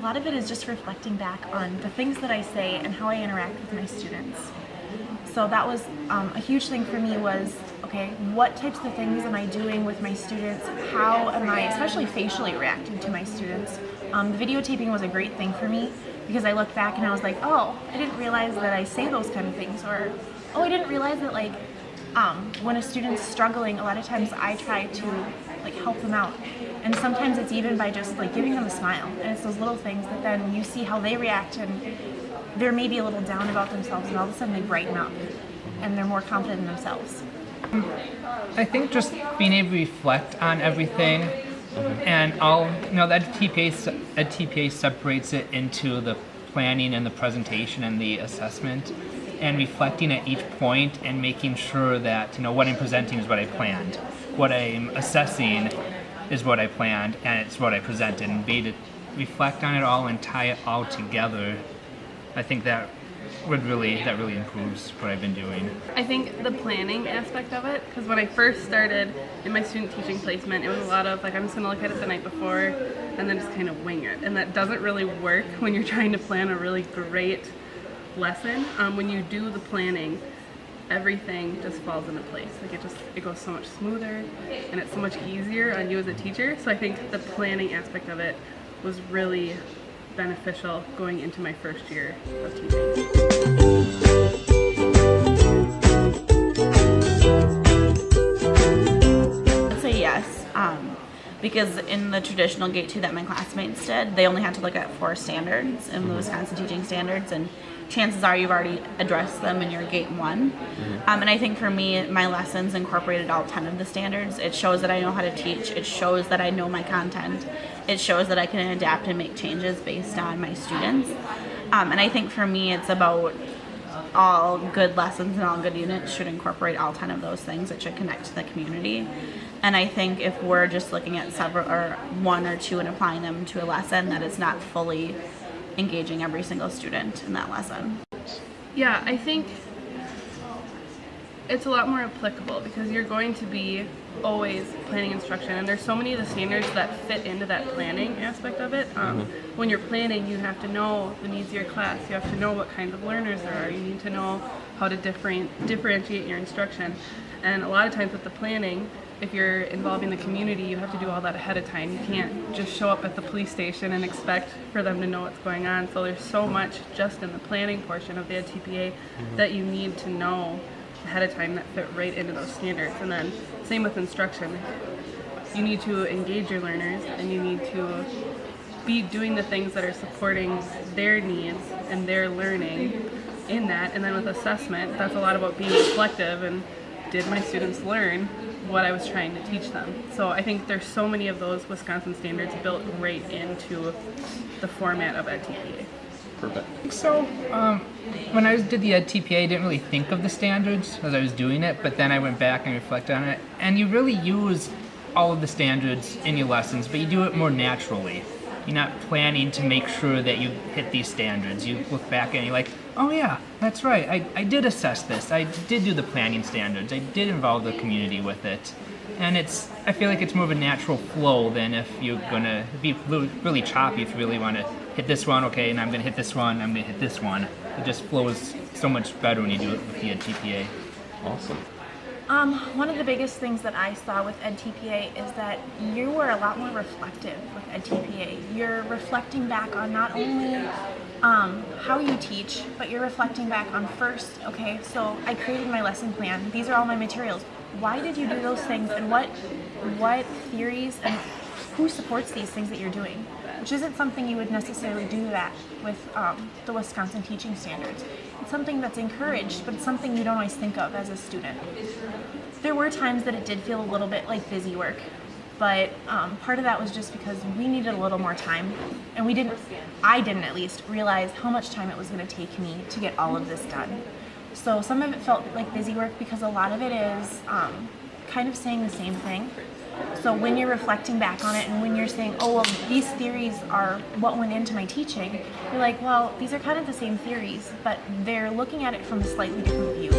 lot of it is just reflecting back on the things that I say and how I interact with my students. So that was a huge thing for me was, okay, what types of things am I doing with my students? How am I, especially facially, reacting to my students? The videotaping was a great thing for me because I looked back and I was like, oh, I didn't realize that I say those kind of things, or oh, I didn't realize that like when a student's struggling, a lot of times I try to like help them out. And sometimes it's even by just like giving them a smile. And it's those little things that then you see how they react and they're maybe a little down about themselves and all of a sudden they brighten up and they're more confident in themselves. I think just being able to reflect on everything and all, the edTPA separates it into the planning and the presentation and the assessment, and reflecting at each point and making sure that what I'm presenting is what I planned, what I'm assessing is what I planned, and it's what I presented, and be to reflect on it all and tie it all together. I think that really improves what I've been doing. I think the planning aspect of it, because when I first started in my student teaching placement, it was a lot of like, I'm just going to look at it the night before and then just kind of wing it. And that doesn't really work when you're trying to plan a really great lesson. When you do the planning, everything just falls into place. Like it goes so much smoother and it's so much easier on you as a teacher. So I think the planning aspect of it was really beneficial going into my first year of teaching. I'd say yes, because in the traditional Gate 2 that my classmates did, they only had to look at 4 standards in the Wisconsin teaching standards, and chances are you've already addressed them in your Gate 1. And I think for me, my lessons incorporated all 10 of the standards. It shows that I know how to teach. It shows that I know my content. It shows that I can adapt and make changes based on my students. And I think for me, it's about all good lessons and all good units should incorporate all 10 of those things. It should connect to the community. And I think if we're just looking at several or 1 or 2 and applying them to a lesson, that it's not fully engaging every single student in that lesson. Yeah, I think it's a lot more applicable because you're going to be always planning instruction, and there's so many of the standards that fit into that planning aspect of it. When you're planning, you have to know the needs of your class. You have to know what kinds of learners there are. You need to know how to differentiate your instruction. And a lot of times with the planning, if you're involving the community, you have to do all that ahead of time. You can't just show up at the police station and expect for them to know what's going on. So there's so much just in the planning portion of the edTPA that you need to know ahead of time that fit right into those standards. And then same with instruction. You need to engage your learners and you need to be doing the things that are supporting their needs and their learning in that. And then with assessment, that's a lot about being reflective and did my students learn what I was trying to teach them. So I think there's so many of those Wisconsin standards built right into the format of edTPA. Perfect. So when I did the edTPA, I didn't really think of the standards as I was doing it, but then I went back and reflected on it. And you really use all of the standards in your lessons, but you do it more naturally. You're not planning to make sure that you hit these standards. You look back and you're like, oh yeah, that's right. I did assess this. I did do the planning standards. I did involve the community with it. And I feel like it's more of a natural flow than if you're gonna be really choppy if you really want to hit this one, okay, and I'm gonna hit this one, I'm gonna hit this one. It just flows so much better when you do it with the edTPA. Awesome. One of the biggest things that I saw with edTPA is that you were a lot more reflective with edTPA. You're reflecting back on not only how you teach, but you're reflecting back on first, okay, so I created my lesson plan. These are all my materials. Why did you do those things, and what theories and who supports these things that you're doing? Which isn't something you would necessarily do that with the Wisconsin teaching standards. It's something that's encouraged, but it's something you don't always think of as a student. There were times that it did feel a little bit like busy work, but part of that was just because we needed a little more time, and I didn't at least realize how much time it was going to take me to get all of this done. So some of it felt like busy work because a lot of it is kind of saying the same thing. So when you're reflecting back on it and when you're saying, oh, well, these theories are what went into my teaching, you're like, well, these are kind of the same theories, but they're looking at it from a slightly different view.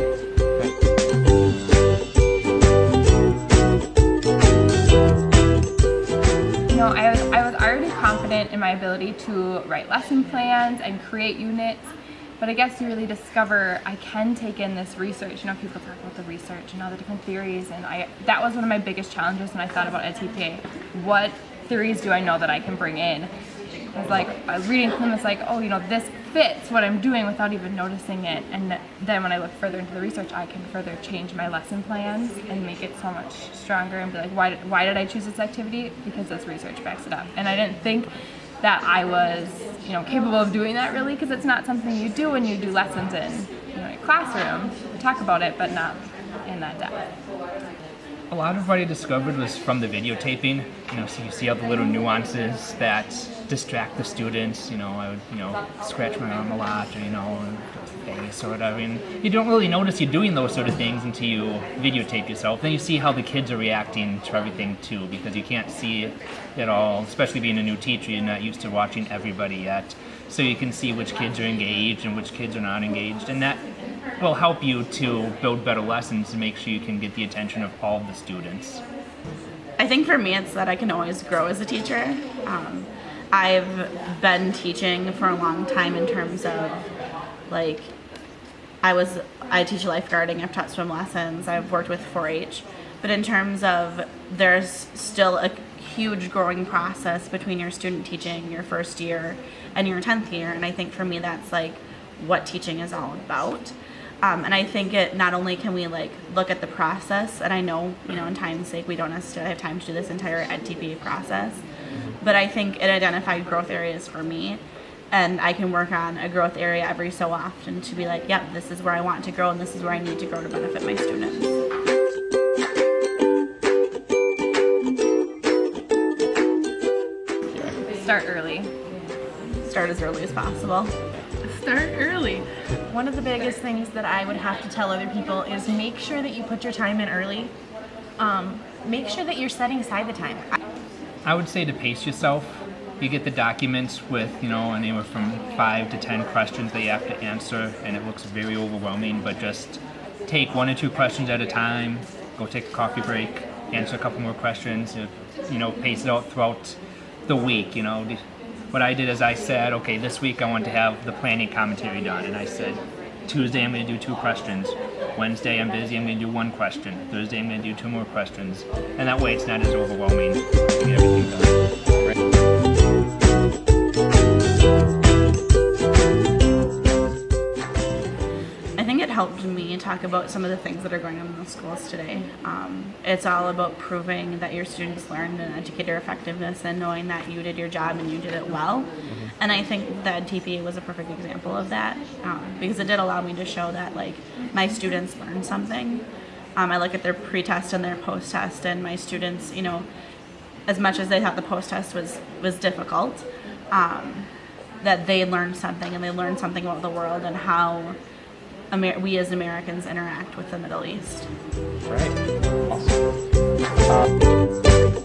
I was already confident confident in my ability to write lesson plans and create units. But I guess you really discover I can take in this research. You know, people talk about the research and all the different theories, and that was one of my biggest challenges when I thought about edTPA. What theories do I know that I can bring in? I was reading them, it's like, oh, you know, this fits what I'm doing without even noticing it. And then when I look further into the research, I can further change my lesson plans and make it so much stronger and be like, why did I choose this activity? Because this research backs it up. And I didn't think that I was, you know, capable of doing that really, because it's not something you do when you do lessons in, you know, a classroom. You talk about it, but not in that depth. A lot of what I discovered was from the videotaping. You know, so you see all the little nuances that distract the students. You know, I would, you know, scratch my arm a lot, or, you know, face or whatever. And you don't really notice you're doing those sort of things until you videotape yourself. Then you see how the kids are reacting to everything too, because you can't see it all. Especially being a new teacher, you're not used to watching everybody yet. So you can see which kids are engaged and which kids are not engaged, and that will help you to build better lessons to make sure you can get the attention of all of the students. I think for me it's that I can always grow as a teacher. I've been teaching for a long time in terms of, like, I teach lifeguarding, I've taught swim lessons, I've worked with 4-H, but in terms of there's still a huge growing process between your student teaching your first year and your 10th year, and I think for me that's like what teaching is all about. And I think it not only can we like look at the process, and I know, you know, in time's sake we don't necessarily have time to do this entire edTPA process, but I think it identified growth areas for me, and I can work on a growth area every so often to be like, yep, this is where I want to grow and this is where I need to grow to benefit my students. Start early. Start as early as possible. Start early. One of the biggest things that I would have to tell other people is make sure that you put your time in early. Make sure that you're setting aside the time. I would say to pace yourself. You get the documents with, you know, anywhere from 5 to 10 questions that you have to answer, and it looks very overwhelming, but just take 1 or 2 questions at a time, go take a coffee break, answer a couple more questions, you know, pace it out throughout the week. You know, what I did is I said, okay, this week I want to have the planning commentary done, and I said, Tuesday I'm going to do 2 questions, Wednesday I'm busy, I'm going to do 1 question, Thursday I'm going to do 2 more questions, and that way it's not as overwhelming to get everything done. I think it helped me talk about some of the things that are going on in the schools today. It's all about proving that your students learned and educator effectiveness and knowing that you did your job and you did it well. Mm-hmm. And I think that edTPA was a perfect example of that, because it did allow me to show that like my students learned something. I look at their pre-test and their post-test, and my students, you know, as much as they thought the post-test was difficult, that they learned something, and they learned something about the world and how we as Americans interact with the Middle East. Right. Awesome.